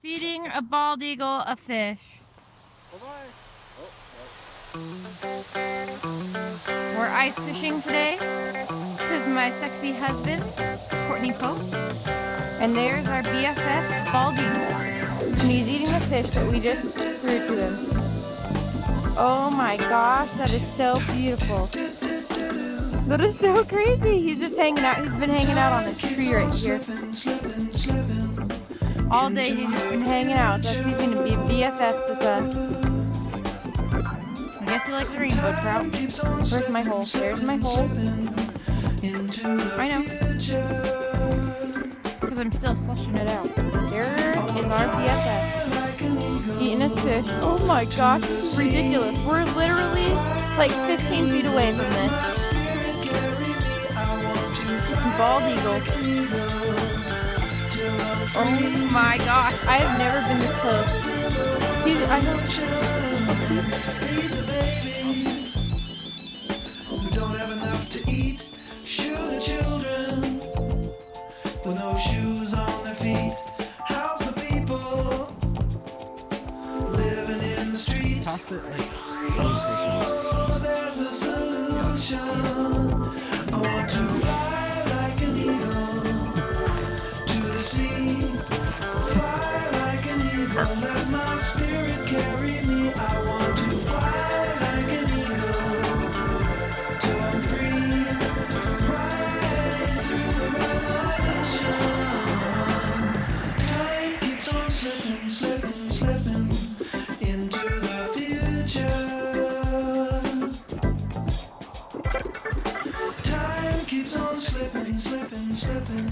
Feeding a bald eagle a fish. Bye-bye. We're ice fishing today. This is my sexy husband, Courtney Pope. And there's our BFF, bald eagle. And he's eating the fish that we just threw to him. Oh my gosh, that is so beautiful. That is so crazy. He's just hanging out. He's been hanging out on this tree right here. All day he's just been hanging out. He's going to be BFF with I guess he likes the rainbow trout. Where's my hole? There's my hole. I know. Because I'm still slushing it out. There is our BFF. Eating his fish. Oh my gosh, this is ridiculous. We're literally like 15 feet away from this. Bald eagle. Oh my gosh, I have never been this close. I know. Who don't have enough to eat, shoe the children with no shoes on their feet. How's the people living in the street? Toss it like. Oh, there's a solution. I want to fly like an eagle to the sea. Fly like an eagle, let my spirit carry me. I want to fly like an eagle till I'm free. Right through the revolution. Time keeps on slipping, slipping, slipping into the future. Time keeps on slipping, slipping, slipping